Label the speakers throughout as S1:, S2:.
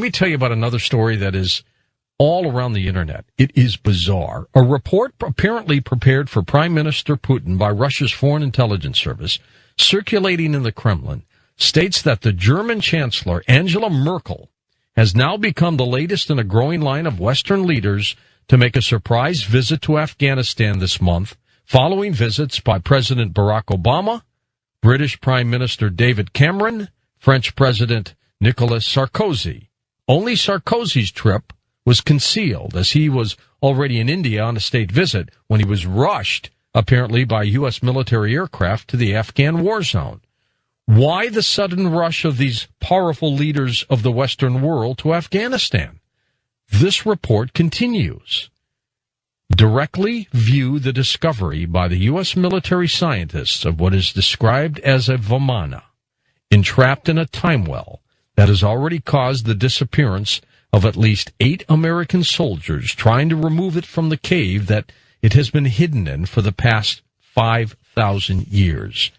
S1: me tell you about another story that is all around the internet. It is bizarre. A report apparently prepared for Prime Minister Putin by Russia's Foreign Intelligence Service, circulating in the Kremlin, states that the German Chancellor, Angela Merkel, has now become the latest in a growing line of Western leaders to make a surprise visit to Afghanistan this month, following visits by President Barack Obama, British Prime Minister David Cameron, French President Nicolas Sarkozy. Only Sarkozy's trip was concealed, as he was already in India on a state visit when he was rushed, apparently, by U.S. military aircraft to the Afghan war zone. Why the sudden rush of these powerful leaders of the Western world to Afghanistan? This report continues. Directly view the discovery by the U.S. military scientists of what is described as a vimana, entrapped in a time well that has already caused the disappearance of at least 8 American soldiers, trying to remove it from the cave that it has been hidden in for the past 5,000 years.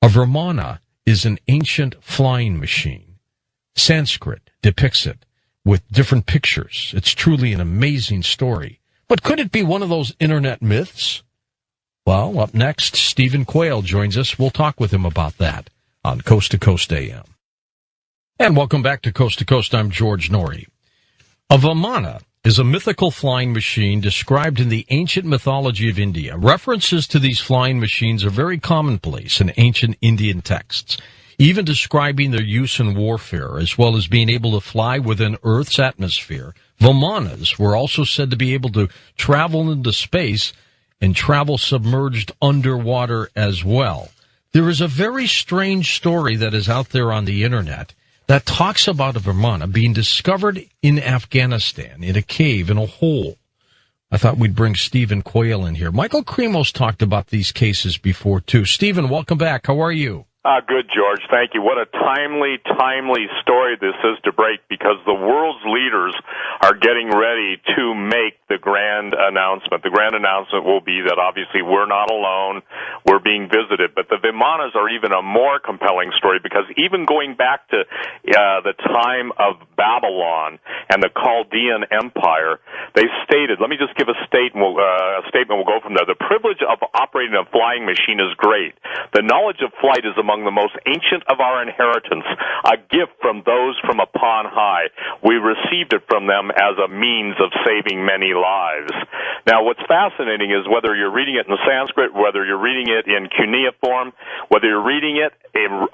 S1: A vimana is an ancient flying machine. Sanskrit depicts it with different pictures. It's truly an amazing story. But could it be one of those internet myths? Well, up next, Stephen Quayle joins us. We'll talk with him about that on Coast to Coast AM. And welcome back to Coast to Coast. I'm George Norrie. A vimana is a mythical flying machine described in the ancient mythology of India. References to these flying machines are very commonplace in ancient Indian texts, even describing their use in warfare, as well as being able to fly within Earth's atmosphere. Vimanas were also said to be able to travel into space and travel submerged underwater as well. There is a very strange story that is out there on the internet that talks about a vimana being discovered in Afghanistan, in a cave, in a hole. I thought we'd bring Stephen Quayle in here. Michael Kremos talked about these cases before, too. Stephen, welcome back. How are you?
S2: Good, George. Thank you. What a timely story this is to break, because the world's leaders are getting ready to make the grand announcement. The grand announcement will be that obviously we're not alone, we're being visited. But the Vimanas are even a more compelling story, because even going back to the time of Babylon and the Chaldean Empire, they stated, let me just give a statement, we'll go from there. The privilege of operating a flying machine is great. The knowledge of flight is among the most ancient of our inheritance, a gift from those from upon high. We received it from them as a means of saving many lives. Now, what's fascinating is whether you're reading it in Sanskrit, whether you're reading it in cuneiform, whether you're reading it in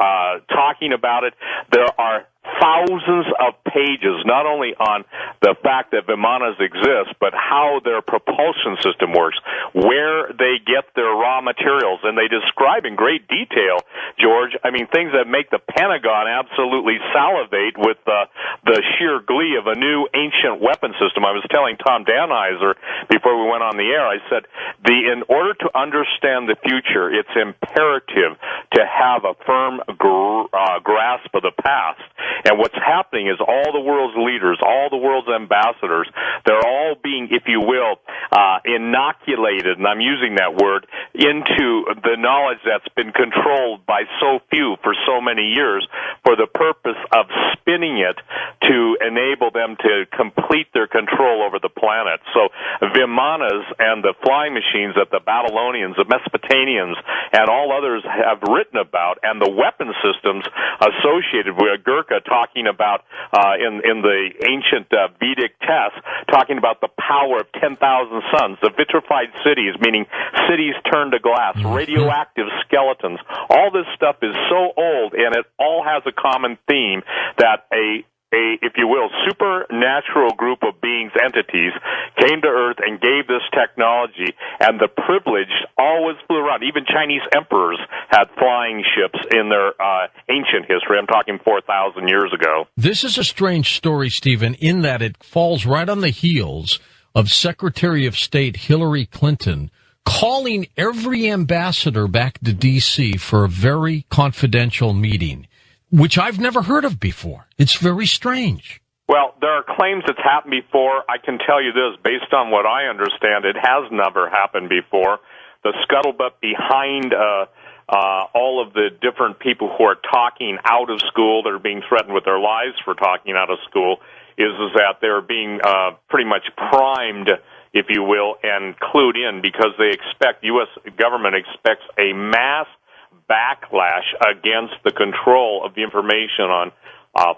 S2: talking about it, there are thousands of pages, not only on the fact that Vimanas exist, but how their propulsion system works, where they get their raw materials, and they describe in great detail, George, things that make the Pentagon absolutely salivate with the sheer glee of a new ancient weapon system. I was telling Tom Danheiser before we went on the air, I said, in order to understand the future, it's imperative to have a firm grasp of the past. And what's happening is all the world's leaders, all the world's ambassadors, they're all being, if you will, inoculated, and I'm using that word, into the knowledge that's been controlled by so few for so many years for the purpose of spinning it to enable them to complete their control over the planet. So Vimanas and the flying machines that the Babylonians, the Mesopotamians, and all others have written about, and the weapon systems associated with Gurkha talking about in the ancient Vedic texts, talking about the power of 10,000 suns, the vitrified cities, meaning cities turned to glass, radioactive skeletons. All this stuff is so old, and it all has a common theme that if you will, supernatural group of beings, entities, came to Earth and gave this technology, and the privilege always flew around. Even Chinese emperors had flying ships in their ancient history. I'm talking 4,000 years ago.
S1: This is a strange story, Stephen, in that it falls right on the heels of Secretary of State Hillary Clinton calling every ambassador back to D.C. for a very confidential meeting, which I've never heard of before. It's very strange.
S2: Well, there are claims it's happened before. I can tell you this, based on what I understand, it has never happened before. The scuttlebutt behind all of the different people who are talking out of school, that are being threatened with their lives for talking out of school, is that they're being pretty much primed, if you will, and clued in because the U.S. government expects a mass backlash against the control of the information on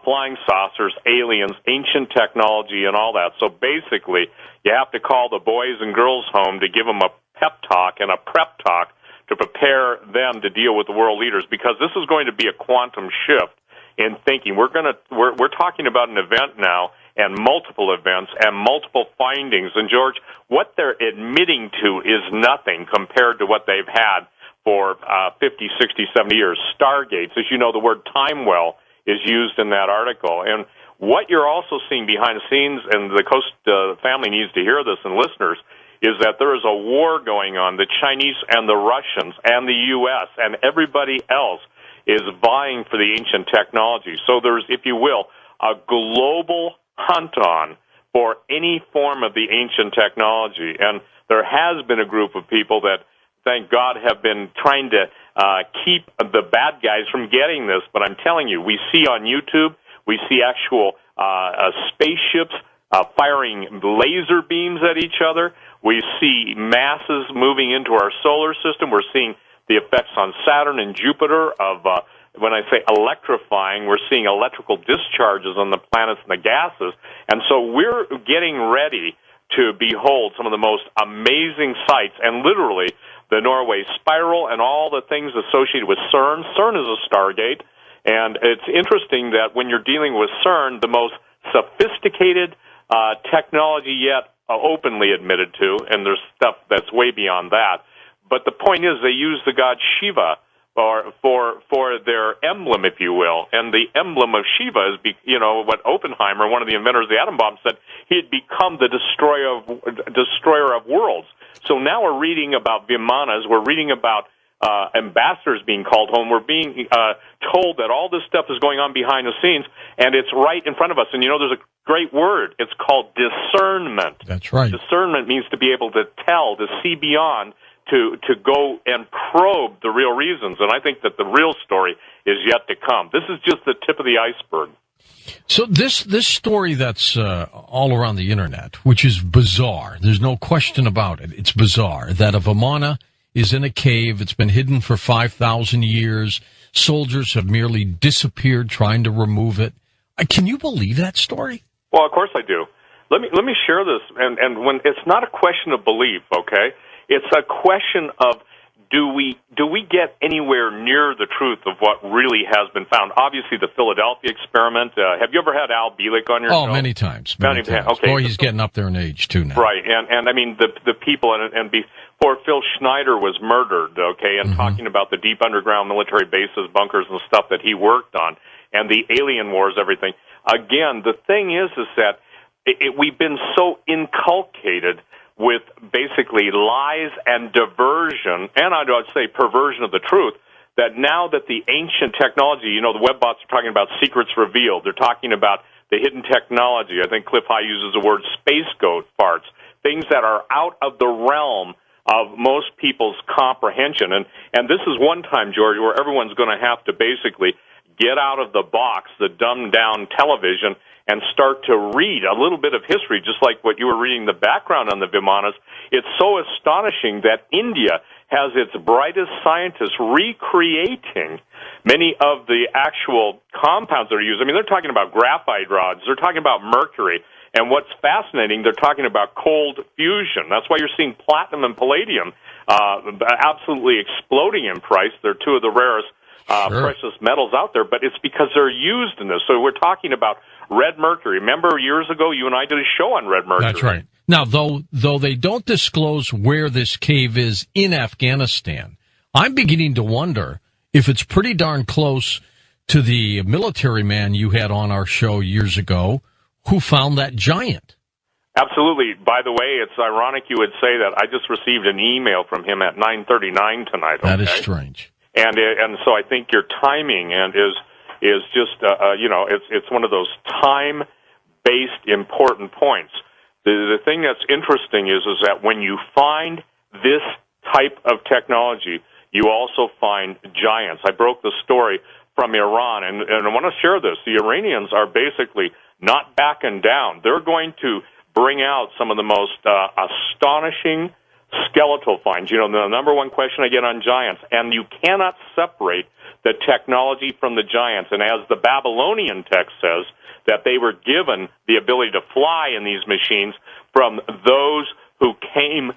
S2: flying saucers, aliens, ancient technology, and all that. So basically, you have to call the boys and girls home to give them a pep talk and a prep talk to prepare them to deal with the world leaders, because this is going to be a quantum shift in thinking. We're talking about an event now and multiple events and multiple findings. And George, what they're admitting to is nothing compared to what they've had for 50, 60, 70 years. Stargates, as you know, the word time well is used in that article. And what you're also seeing behind the scenes, and the Coast family needs to hear this, and listeners, is that there is a war going on. The Chinese and the Russians and the U.S. and everybody else is vying for the ancient technology. So there's, if you will, a global hunt on for any form of the ancient technology. And there has been a group of people that, thank God, have been trying to keep the bad guys from getting this. But I'm telling you, we see on YouTube, we see actual spaceships firing laser beams at each other. We see masses moving into our solar system. We're seeing the effects on Saturn and Jupiter of, when I say electrifying, we're seeing electrical discharges on the planets and the gases. And so we're getting ready to behold some of the most amazing sights, and literally the Norway Spiral and all the things associated with CERN. CERN is a Stargate, and it's interesting that when you're dealing with CERN, the most sophisticated technology yet openly admitted to, and there's stuff that's way beyond that. But the point is, they use the god Shiva for their emblem, if you will, and the emblem of Shiva is, what Oppenheimer, one of the inventors of the atom bomb, said he had become the destroyer of worlds. So now we're reading about Vimanas, we're reading about ambassadors being called home, we're being told that all this stuff is going on behind the scenes, and it's right in front of us. And there's a great word. It's called discernment.
S1: That's right.
S2: Discernment means to be able to tell, to see beyond, to go and probe the real reasons. And I think that the real story is yet to come. This is just the tip of the iceberg.
S1: So this story that's all around the internet, which is bizarre, there's no question about it, it's bizarre, that a vimana is in a cave, it's been hidden for 5,000 years, soldiers have merely disappeared trying to remove it. Can you believe that story?
S2: Well, of course I do. Let me share this, and when it's not a question of belief, okay? It's a question of do we get anywhere near the truth of what really has been found? Obviously, the Philadelphia experiment. Have you ever had Al Bielek on your show?
S1: Oh, many times. Many times.
S2: Okay.
S1: Boy, he's getting up there in age, too, now.
S2: Right, and I mean, the people, and before Phil Schneider was murdered, okay, and talking about the deep underground military bases, bunkers, and stuff that he worked on, and the alien wars, everything. Again, the thing is that we've been so inculcated with basically lies and diversion, and I'd say perversion of the truth, that now that the ancient technology, the web bots are talking about secrets revealed, they're talking about the hidden technology. I think Cliff High uses the word space goat farts, things that are out of the realm of most people's comprehension. And this is one time, George, where everyone's going to have to basically get out of the box, the dumbed-down television, and start to read a little bit of history, just like what you were reading the background on the Vimanas. It's so astonishing that India has its brightest scientists recreating many of the actual compounds that are used. I mean, they're talking about graphite rods. They're talking about mercury. And what's fascinating, they're talking about cold fusion. That's why you're seeing platinum and palladium absolutely exploding in price. They're two of the rarest precious metals out there, but it's because they're used in this. So we're talking about red mercury. Remember years ago, you and I did a show on red mercury.
S1: That's right. Now, though they don't disclose where this cave is in Afghanistan, I'm beginning to wonder if it's pretty darn close to the military man you had on our show years ago who found that giant.
S2: Absolutely. By the way, it's ironic you would say that. I just received an email from him at 9:39 tonight. Okay?
S1: That is strange.
S2: And so I think your timing is just it's one of those time-based important points. The thing that's interesting is that when you find this type of technology, you also find giants. I broke the story from Iran, and I want to share this. The Iranians are basically not backing down. They're going to bring out some of the most astonishing skeletal finds. You know, the number one question I get on giants, and you cannot separate the technology from the giants. And as the Babylonian text says, that they were given the ability to fly in these machines from those who came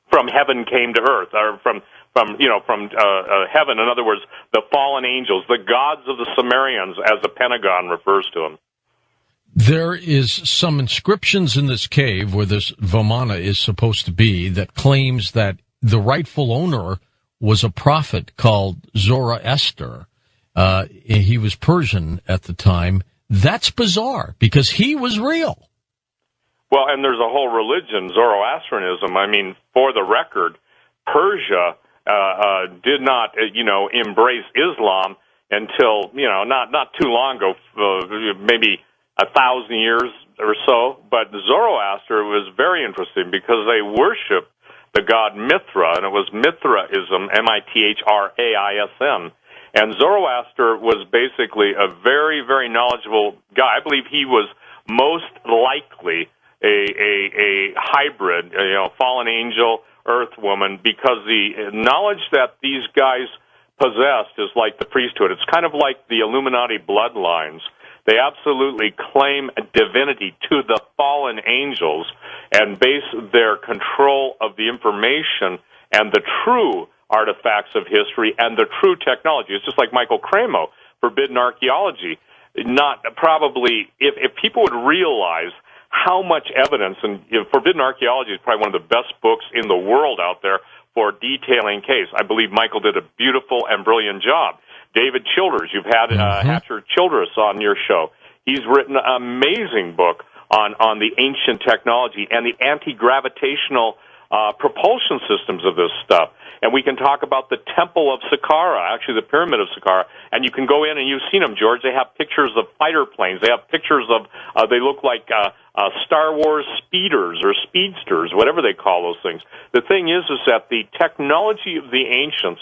S2: from heaven came to earth, or from heaven. In other words, the fallen angels, the gods of the Sumerians, as the Pentagon refers to them.
S1: There is some inscriptions in this cave where this Vimana is supposed to be that claims that the rightful owner was a prophet called Zoroaster. He was Persian at the time. That's bizarre because he was real.
S2: Well, and there's a whole religion, Zoroastrianism. I mean, for the record, Persia did not, embrace Islam until, not too long ago, maybe 1,000 years or so. But Zoroaster was very interesting because they worship the god Mithra, and it was Mithraism, Mithraism. And Zoroaster was basically a very, very knowledgeable guy. I believe he was most likely a hybrid, fallen angel, earth woman, because the knowledge that these guys possessed is like the priesthood. It's kind of like the Illuminati bloodlines. They absolutely claim divinity to the fallen angels and base their control of the information and the true artifacts of history and the true technology. It's just like Michael Cremo, forbidden archaeology. Not probably, if people would realize how much evidence, and Forbidden Archaeology is probably one of the best books in the world out there for detailing case. I believe Michael did a beautiful and brilliant job. David Childers, you've had Hatcher Childers on your show. He's written an amazing book on the ancient technology and the anti-gravitational propulsion systems of this stuff. And we can talk about the Temple of Saqqara, actually the Pyramid of Saqqara. And you can go in, and you've seen them, George. They have pictures of fighter planes. They have pictures of, they look like Star Wars speeders or speedsters, whatever they call those things. The thing is that the technology of the ancients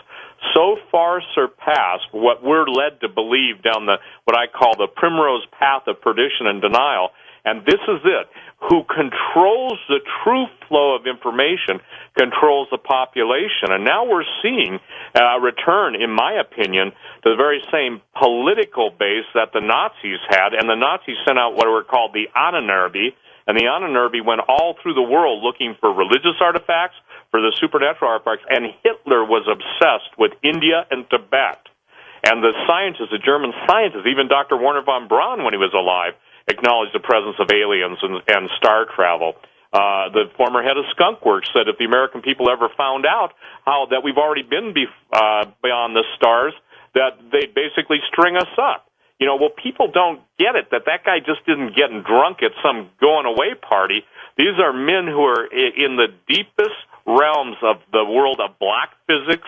S2: so far surpassed what we're led to believe down what I call the primrose path of perdition and denial. And this is it. Who controls the true flow of information controls the population. And now we're seeing a return, in my opinion, to the very same political base that the Nazis had. And the Nazis sent out what were called the Ahnenerbe. And the Ahnenerbe went all through the world looking for religious artifacts, for the supernatural artifacts. And Hitler was obsessed with India and Tibet. And the scientists, the German scientists, even Dr. Werner von Braun, when he was alive, acknowledged the presence of aliens and star travel. The former head of Skunk Works said if the American people ever found out how that we've already been beyond the stars, that they'd basically string us up. Well, people don't get it, that guy just didn't get drunk at some going-away party. These are men who are in the deepest realms of the world of black physics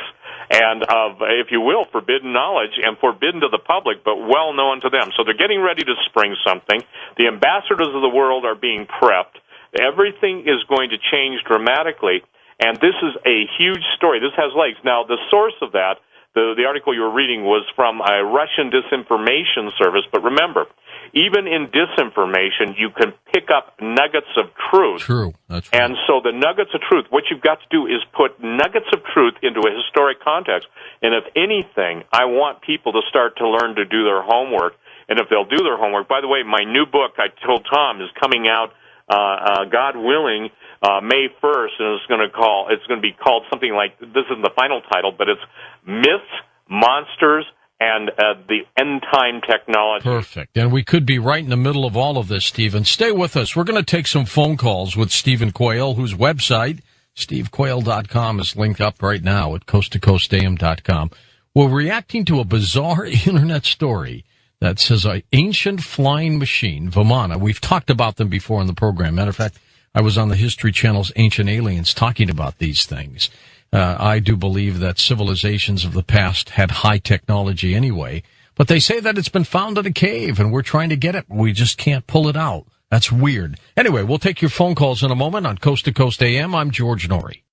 S2: and of, if you will, forbidden knowledge, and forbidden to the public, but well known to them. So they're getting ready to spring something. The ambassadors of the world are being prepped. Everything is going to change dramatically, and this is a huge story. This has legs. Now, the source of that, the article you were reading, was from a Russian disinformation service, but remember, even in disinformation, you can pick up nuggets of truth.
S1: True. That's right.
S2: And so the nuggets of truth, what you've got to do is put nuggets of truth into a historic context. And if anything, I want people to start to learn to do their homework. And if they'll do their homework, by the way, my new book, I told Tom, is coming out, God willing, May 1st, and it's going to be called something like, this isn't the final title, but it's Myths, Monsters, and the end-time technology.
S1: Perfect. And we could be right in the middle of all of this, Stephen. Stay with us. We're going to take some phone calls with Stephen Quayle, whose website, stevequayle.com, is linked up right now at coasttocoastam.com. We're reacting to a bizarre internet story that says an ancient flying machine, Vimana. We've talked about them before in the program. Matter of fact, I was on the History Channel's Ancient Aliens talking about these things. I do believe that civilizations of the past had high technology anyway, but they say that it's been found in a cave, and we're trying to get it. We just can't pull it out. That's weird. Anyway, we'll take your phone calls in a moment on Coast to Coast AM. I'm George Norrie.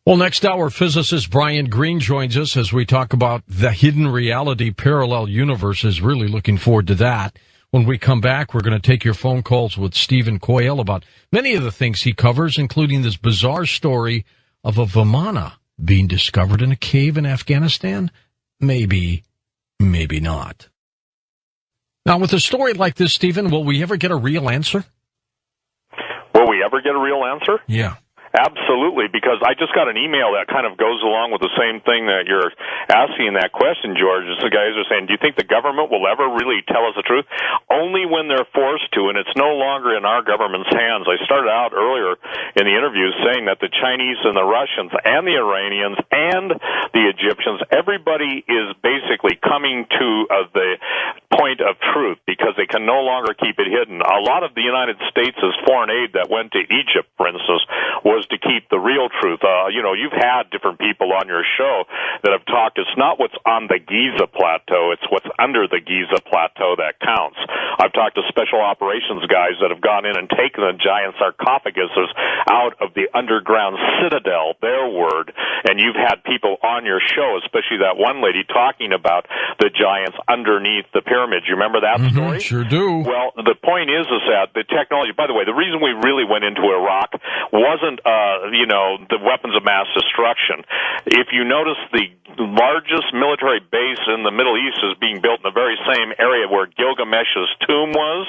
S1: Well, next hour, physicist Brian Greene joins us as we talk about the hidden reality parallel universes. Really looking forward to that. When we come back, we're going to take your phone calls with Stephen Coyle about many of the things he covers, including this bizarre story of a vimana being discovered in a cave in Afghanistan. Maybe, maybe not. Now, with a story like this, Stephen, will we ever get a real answer?
S2: Will we ever get a real answer?
S1: Yeah.
S2: Absolutely, because I just got an email that kind of goes along with the same thing that you're asking that question, George. The guys are saying, do you think the government will ever really tell us the truth? Only when they're forced to, and it's no longer in our government's hands. I started out earlier in the interview saying that the Chinese and the Russians and the Iranians and the Egyptians, everybody is basically coming to the point of truth because they can no longer keep it hidden. A lot of the United States' foreign aid that went to Egypt, for instance, was to keep the real truth. You've had different people on your show that have talked. It's not what's on the Giza Plateau. It's what's under the Giza Plateau that counts. I've talked to special operations guys that have gone in and taken the giant sarcophaguses out of the underground citadel, their word, and you've had people on your show, especially that one lady, talking about the giants underneath the pyramids. You remember that story?
S1: Sure do.
S2: Well, the point is that the technology, by the way, the reason we really went into Iraq wasn't the weapons of mass destruction. If you notice, the largest military base in the Middle East is being built in the very same area where Gilgamesh's tomb was,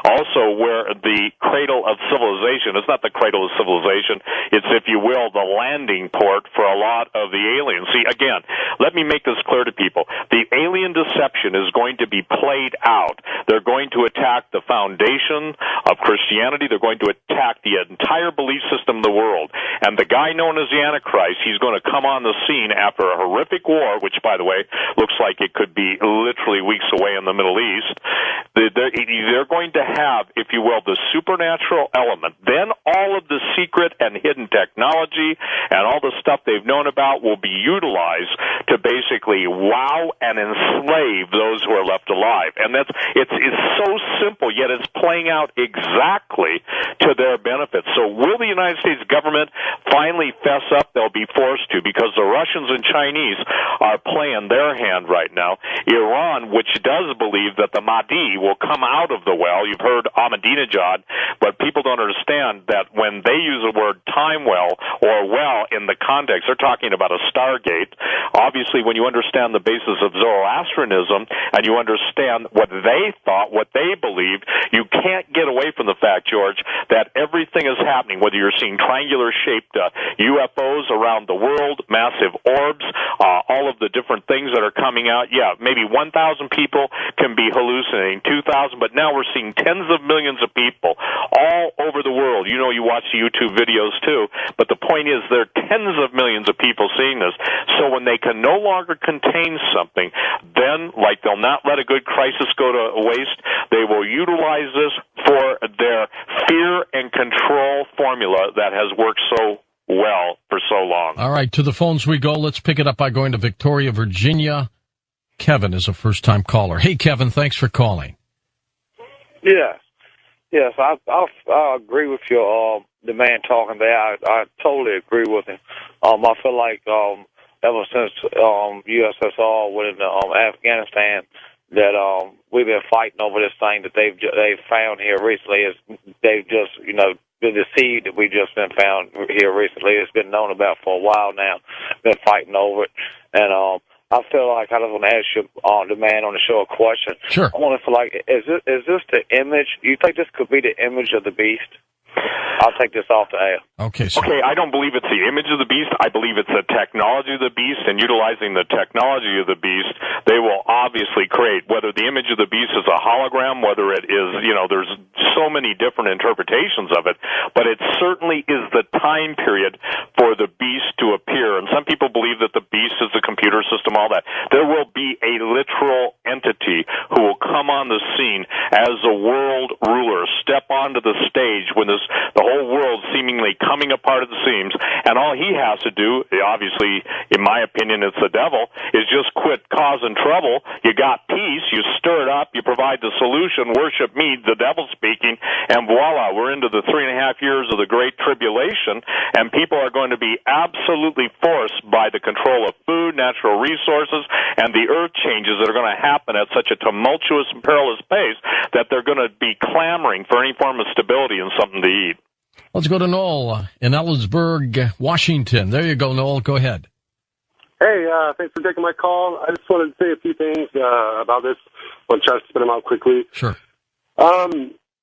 S2: also where the cradle of civilization. It's not the cradle of civilization. It's, if you will, the landing port for a lot of the aliens. See, again, let me make this clear to people. The alien deception is going to be played out. They're going to attack the foundation of Christianity. They're going to attack the entire belief system of the world. And the guy known as the Antichrist, he's going to come on the scene after a horrific war, which, by the way, looks like it could be literally weeks away in the Middle East. They're going to have, if you will, the supernatural element. Then all of the secret and hidden technology and all the stuff they've known about will be utilized to basically wow and enslave those who are left alive. And it's so simple, yet it's playing out exactly to their benefit. So will the United States government finally fess up? They'll be forced to, because the Russians and Chinese are playing their hand right now. Iran, which does believe that the Mahdi will come out of the well, you've heard Ahmadinejad, but people don't understand that when they use the word time well or well in the context, they're talking about a Stargate. Obviously, when you understand the basis of Zoroastrianism and you understand what they thought, what they believed, you can't get away from the fact, George, that everything is happening, whether you're seeing triangular-shaped UFOs around the world, massive orbs, all of the different things that are coming out. Yeah, maybe 1,000 people can be hallucinating, 2,000, but now we're seeing tens of millions of people all over the world. You know, you watch the YouTube videos too, but the point is there are tens of millions of people seeing this. So when they can no longer contain something, then, like, they'll not let a good crisis go to waste. They will utilize this for their fear and control formula that has worked so well for so long.
S1: All right, to the phones we go. Let's pick it up by going to Victoria, Virginia. Kevin is a first-time caller. Hey, Kevin, thanks for calling.
S3: Yes, I agree with your the man talking there. I totally agree with him. I feel like ever since USSR went into Afghanistan, that we've been fighting over this thing that they've found here recently. They've just been deceived that we've just been found here recently. It's been known about for a while now. Been fighting over it, and I feel like I just want to ask you, the man on the show, a question.
S1: Sure.
S3: I want to feel like, is this the image? You think this could be the image of the beast? I'll take this off the air.
S1: Okay,
S2: I don't believe it's the image of the beast. I believe it's the technology of the beast, and utilizing the technology of the beast, they will obviously create, whether the image of the beast is a hologram, whether it is, there's so many different interpretations of it, but it certainly is the time period for the beast to appear. And some people believe that the beast is the computer system, all that. There will be a literal entity who will come on the scene as a world ruler, step onto the stage when the whole world seemingly coming apart at the seams, and all he has to do, obviously, in my opinion, it's the devil, is just quit causing trouble. You got peace, you stir it it up, you provide the solution, worship me, the devil speaking, and voila, we're into the 3.5 years of the Great Tribulation, and people are going to be absolutely forced by the control of food, natural resources, and the earth changes that are going to happen at such a tumultuous and perilous pace that they're going to be clamoring for any form of stability and something to eat.
S1: Let's go to Noel in Ellisburg, Washington. There you go, Noel. Go ahead.
S4: Hey, thanks for taking my call. I just wanted to say a few things about this. I'll try to spit them out quickly.
S1: Sure.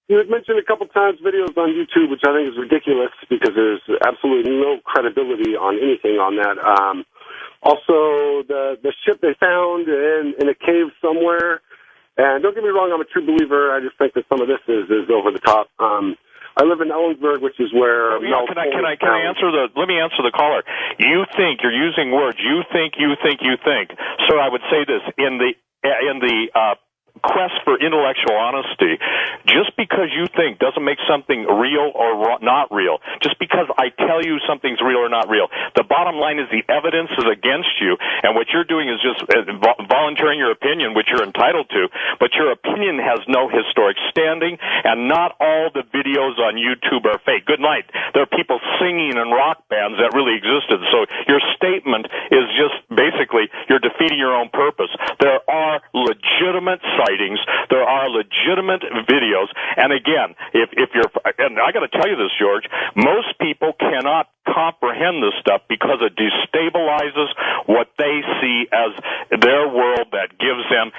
S4: You had mentioned a couple times videos on YouTube, which I think is ridiculous because there's absolutely no credibility on anything on that. Also, the ship they found in a cave somewhere. And don't get me wrong, I'm a true believer. I just think that some of this is over the top. I live in Ellensburg, which is where...
S2: Can I answer let me answer the caller. You think, you're using words, you think. Sir, I would say this, in the quest for intellectual honesty, just because you think doesn't make something real or not real. Just because I tell you something's real or not real. The bottom line is the evidence is against you, and what you're doing is just volunteering your opinion, which you're entitled to, but your opinion has no historic standing, and not all the videos on YouTube are fake. Good night. There are people singing in rock bands that really existed, so your statement is just basically you're defeating your own purpose. There are legitimate sightings. There are legitimate videos. And again, if you're, and I got to tell you this, George, most people cannot comprehend this stuff because it destabilizes what they see as their world that gives them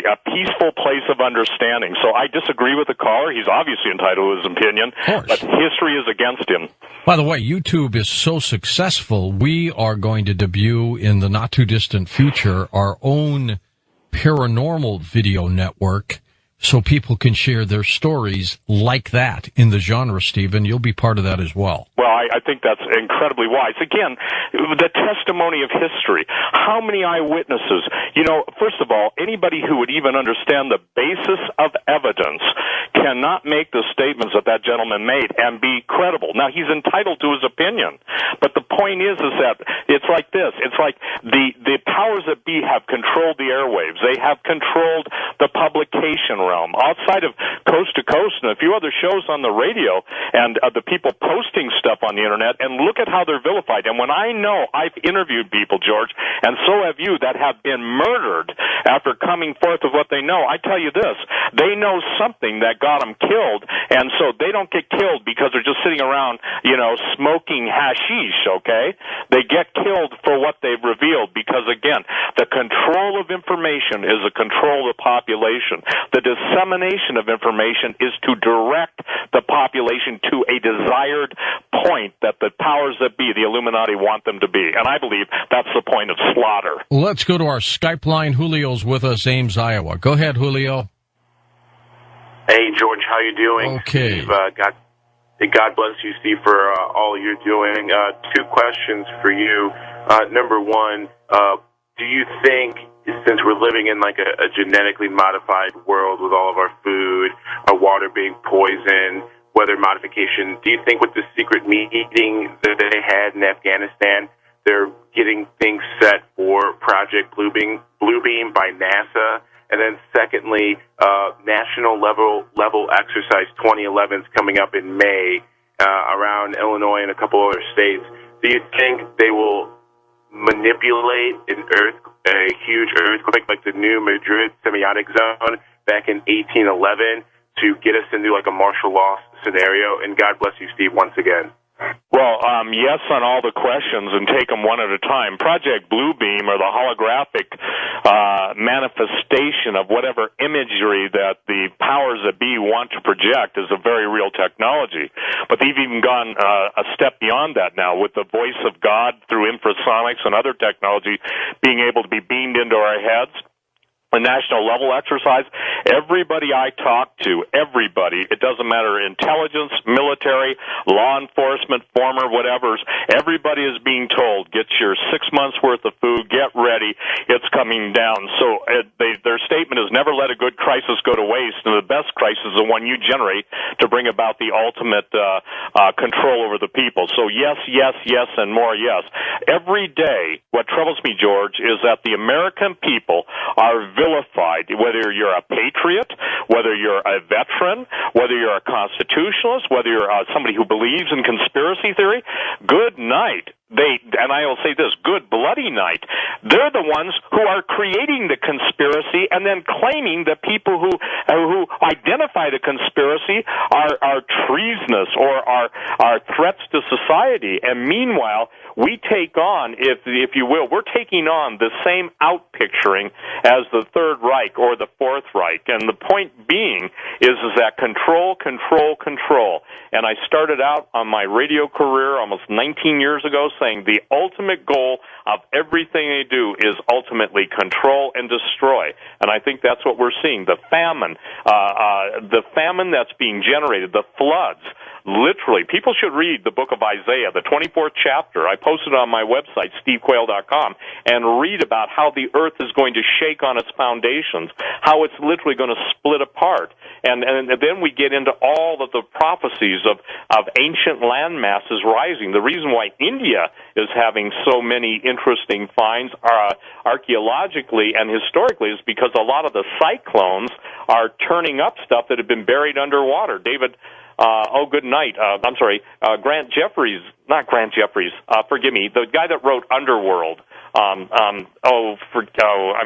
S2: a peaceful place of understanding. So I disagree with the caller. He's obviously entitled to his opinion, but history is against him.
S1: By the way, YouTube is so successful, we are going to debut in the not-too-distant future our own paranormal video network so people can share their stories like that in the genre, Stephen. You'll be part of that as well.
S2: Well, I think that's incredibly wise. Again, the testimony of history. How many eyewitnesses? You know, first of all, anybody who would even understand the basis of evidence cannot make the statements that that gentleman made and be credible. Now, he's entitled to his opinion, but the point is that it's like this. It's like the powers that be have controlled the airwaves. They have controlled the publication realm. Outside of Coast to Coast and a few other shows on the radio and the people posting stuff on the internet, and look at how they're vilified. And when I know I've interviewed people, George, and so have you, that have been murdered after coming forth with what they know, I tell you this, they know something that got them killed, and so they don't get killed because they're just sitting around, you know, smoking hashish, okay? They get killed for what they've revealed because, again, the control of information is the control of the population. The dissemination of information is to direct the population to a desired point that the powers that be, the Illuminati, want them to be. And I believe that's the point of slaughter.
S1: Let's go to our Skype line. Julio's with us, Ames, Iowa. Go ahead, Julio.
S5: Hey, George, how you doing?
S1: Okay.
S5: God bless you, Steve, for all you're doing. Two questions for you. Number one, do you think, since we're living in like a genetically modified world with all of our food, our water being poisoned, weather modification, do you think with the secret meeting that they had in Afghanistan, they're getting things set for Project Bluebeam by NASA? And then secondly, national level exercise 2011 is coming up in May around Illinois and a couple other states. Do you think they will manipulate a huge earthquake like the new Madrid semiotic zone back in 1811 to get us into like a martial law scenario? And God bless you, Steve, once again.
S2: Well, yes on all the questions, and take them one at a time. Project Bluebeam, or the holographic manifestation of whatever imagery that the powers that be want to project, is a very real technology. But they've even gone a step beyond that now, with the voice of God through infrasonics and other technology being able to be beamed into our heads. A national level exercise. Everybody I talk to, everybody, it doesn't matter, intelligence, military, law enforcement, former whatevers, everybody is being told, get your 6 months worth of food, get ready, it's coming down. So their statement is never let a good crisis go to waste, and the best crisis is the one you generate to bring about the ultimate control over the people. So yes, yes, yes, and more yes. Every day, what troubles me, George, is that the American people are vilified, whether you're a patriot, whether you're a veteran, whether you're a constitutionalist, whether you're somebody who believes in conspiracy theory. Good night. And I will say this, good bloody night. They're the ones who are creating the conspiracy and then claiming that people who identify the conspiracy are treasonous or are threats to society. And meanwhile, we take on, if you will, we're taking on the same outpicturing as the Third Reich or the Fourth Reich. And the point being is that control, control, control. And I started out on my radio career almost 19 years ago saying the ultimate goal of everything they do is ultimately control and destroy. And I think that's what we're seeing. The famine that's being generated, the floods. Literally, people should read the book of Isaiah, the 24th chapter. I posted it on my website, stevequayle.com, and read about how the earth is going to shake on its foundations, how it's literally going to split apart. And then we get into all of the prophecies of ancient land masses rising. The reason why India is having so many interesting finds archaeologically and historically is because a lot of the cyclones are turning up stuff that had been buried underwater. Grant Jeffries, not Grant Jeffries, forgive me, the guy that wrote Underworld. I'm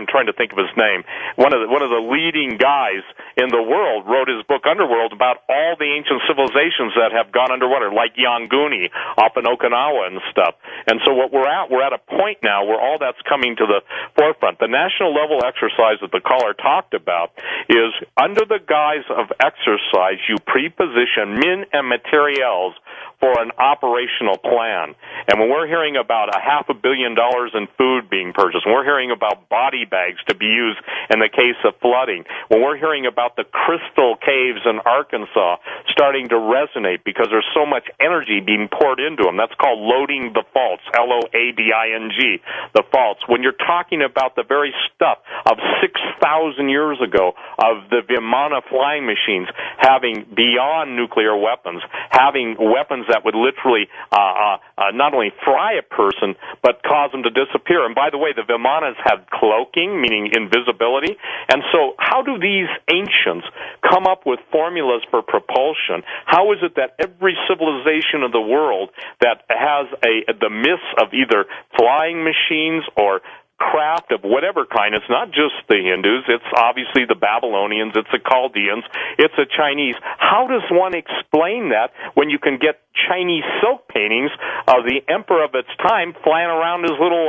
S2: trying to think of his name. One of the leading guys in the world wrote his book Underworld about all the ancient civilizations that have gone underwater, like Yanguni up in Okinawa and stuff. And so we're at a point now where all that's coming to the forefront. The national level exercise that the caller talked about is under the guise of exercise, you preposition men and materials for an operational plan. And when we're hearing about $500 million in food being purchased, when we're hearing about body bags to be used in the case of flooding, when we're hearing about the crystal caves in Arkansas starting to resonate because there's so much energy being poured into them, that's called loading the faults, L-O-A-D-I-N-G, the faults. When you're talking about the very stuff of 6,000 years ago of the Vimana flying machines having beyond nuclear weapons, having weapons that would literally not only fry a person, but cause them to disappear. And by the way, the Vimanas have cloaking, meaning invisibility. And so how do these ancients come up with formulas for propulsion? How is it that every civilization of the world that has the myths of either flying machines or craft of whatever kind, it's not just the Hindus, it's obviously the Babylonians, it's the Chaldeans, it's the Chinese. How does one explain that when you can get Chinese silk paintings of the emperor of its time flying around his little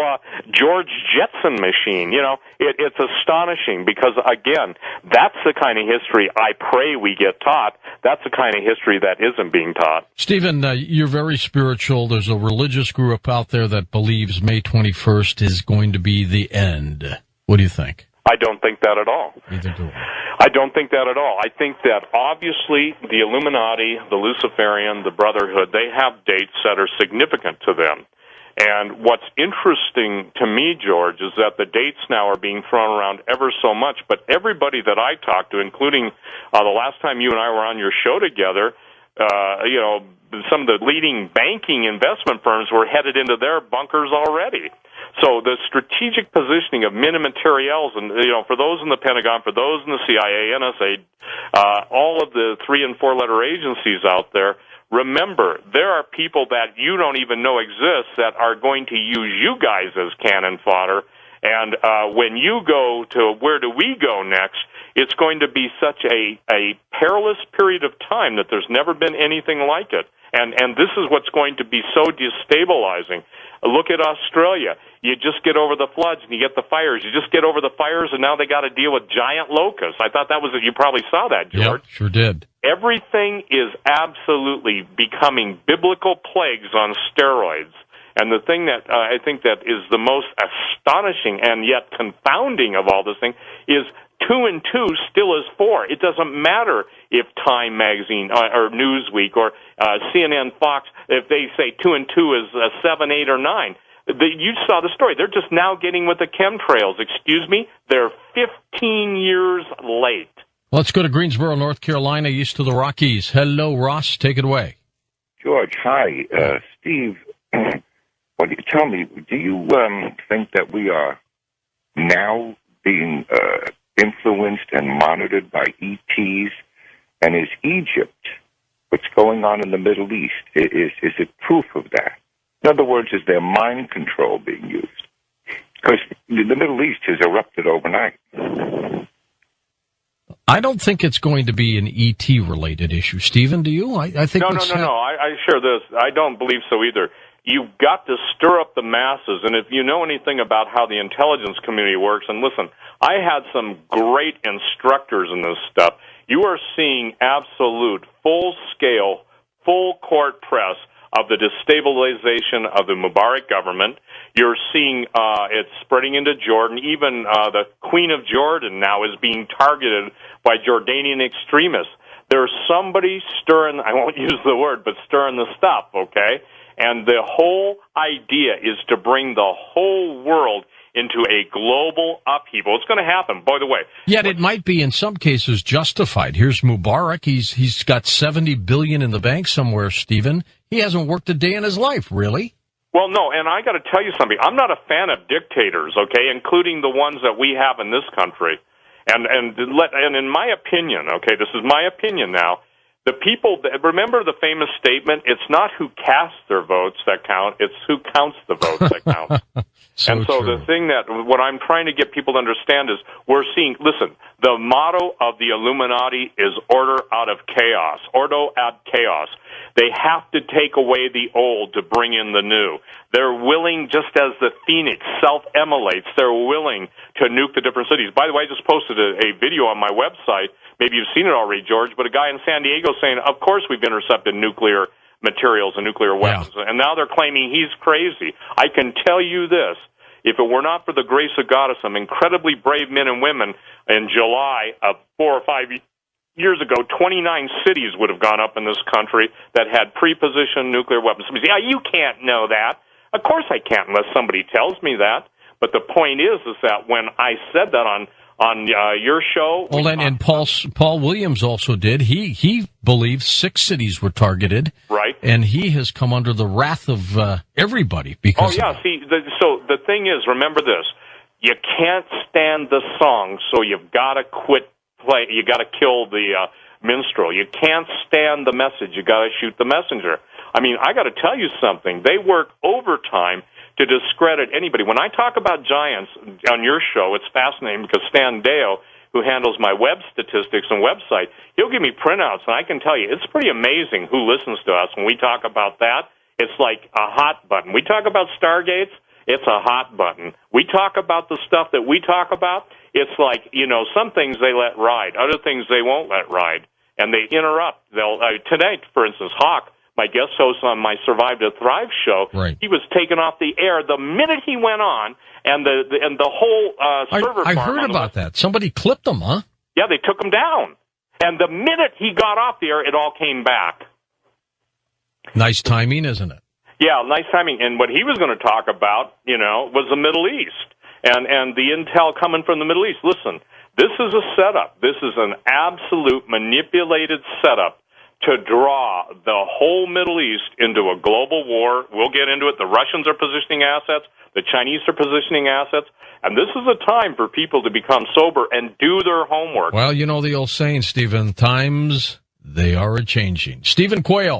S2: George Jetson machine? You know, it's astonishing because, again, that's the kind of history I pray we get taught. That's the kind of history that isn't being taught.
S1: Stephen, you're very spiritual. There's a religious group out there that believes May 21st is going to be the end. What do you think?
S2: I don't think that at all.
S1: Neither do I.
S2: I don't think that at all. I think that obviously the Illuminati, the Luciferian, the Brotherhood, they have dates that are significant to them. And what's interesting to me, George, is that the dates now are being thrown around ever so much, but everybody that I talked to, including the last time you and I were on your show together, some of the leading banking investment firms were headed into their bunkers already. So the strategic positioning of men and materials, and for those in the Pentagon, for those in the CIA, NSA, all of the 3- and 4-letter agencies out there, remember, there are people that you don't even know exist that are going to use you guys as cannon fodder. And when you go to where do we go next, it's going to be such a perilous period of time that there's never been anything like it. And this is what's going to be so destabilizing. Look at Australia. You just get over the floods and you get the fires. You just get over the fires and now they got to deal with giant locusts. I thought that was, you probably saw that, George.
S1: Yep, sure did.
S2: Everything is absolutely becoming biblical plagues on steroids. And the thing that I think that is the most astonishing and yet confounding of all this thing is 2 and 2 still is 4. It doesn't matter if Time Magazine or Newsweek or CNN, Fox, if they say 2 and 2 is 7, 8, or 9. You saw the story. They're just now getting with the chemtrails. Excuse me? They're 15 years late.
S1: Let's go to Greensboro, North Carolina, east of the Rockies. Hello, Ross. Take it away.
S6: George, hi. Steve, tell me, do you think that we are now being influenced and monitored by ETs? And is Egypt, what's going on in the Middle East, is it proof of that? In other words, is there mind control being used? Because the Middle East has erupted overnight.
S1: I don't think it's going to be an ET-related issue. Stephen, do you? I think
S2: No. I share this. I don't believe so either. You've got to stir up the masses, and if you know anything about how the intelligence community works, and listen, I had some great instructors in this stuff. You are seeing absolute full-scale, full-court press of the destabilization of the Mubarak government. You're seeing it spreading into Jordan. Even the Queen of Jordan now is being targeted by Jordanian extremists. There's somebody stirring, I won't use the word, but stirring the stuff, okay? And the whole idea is to bring the whole world into a global upheaval. It's going to happen, by the way.
S1: Yet it might be in some cases justified. Here's Mubarak. He's got $70 billion in the bank somewhere, Stephen. He hasn't worked a day in his life, really.
S2: Well, no, and I got to tell you something. I'm not a fan of dictators, okay, including the ones that we have in this country. And in my opinion, okay, this is my opinion now, the people, remember the famous statement, it's not who casts their votes that count, it's who counts the votes that count. So the thing that, what I'm trying to get people to understand is we're seeing, listen, the motto of the Illuminati is order out of chaos, ordo ad chaos. They have to take away the old to bring in the new. They're willing, just as the phoenix self-immolates, they're willing to nuke the different cities. By the way, I just posted a video on my website. Maybe you've seen it already, George, but a guy in San Diego saying, of course we've intercepted nuclear materials and nuclear weapons. Yeah. And now they're claiming he's crazy. I can tell you this. If it were not for the grace of God of some incredibly brave men and women in July of 4 or 5 years ago, 29 cities would have gone up in this country that had pre-positioned nuclear weapons. Somebody say, you can't know that. Of course I can't unless somebody tells me that. But the point is that when I said that on your show...
S1: Well, and Paul Williams also did. He believes 6 cities were targeted.
S2: Right.
S1: And he has come under the wrath of everybody because of that.
S2: See, so the thing is, remember this. You can't stand the song, so you've got to quit play. You got to kill the minstrel. You can't stand the message. You got to shoot the messenger. I mean, I got to tell you something. They work overtime to discredit anybody. When I talk about giants on your show, it's fascinating because Stan Deo, who handles my web statistics and website, he'll give me printouts, and I can tell you, it's pretty amazing who listens to us when we talk about that. It's like a hot button. We talk about Stargates, it's a hot button. We talk about the stuff that we talk about, it's like, some things they let ride, other things they won't let ride, and they interrupt. Today, for instance, Hawk, my guest host on my Survive to Thrive show,
S1: right.
S2: He was taken off the air the minute he went on, and the whole server
S1: I
S2: farm
S1: heard about that. Somebody clipped him, huh?
S2: Yeah, they took him down. And the minute he got off the air, it all came back.
S1: Nice timing, isn't it?
S2: Yeah, nice timing. And what he was going to talk about, was the Middle East and the intel coming from the Middle East. Listen, this is a setup. This is an absolute manipulated setup to draw the whole Middle East into a global war. We'll get into it. The Russians are positioning assets. The Chinese are positioning assets. And this is a time for people to become sober and do their homework.
S1: Well, you know the old saying, Stephen, times they are a-changing. Stephen Quayle.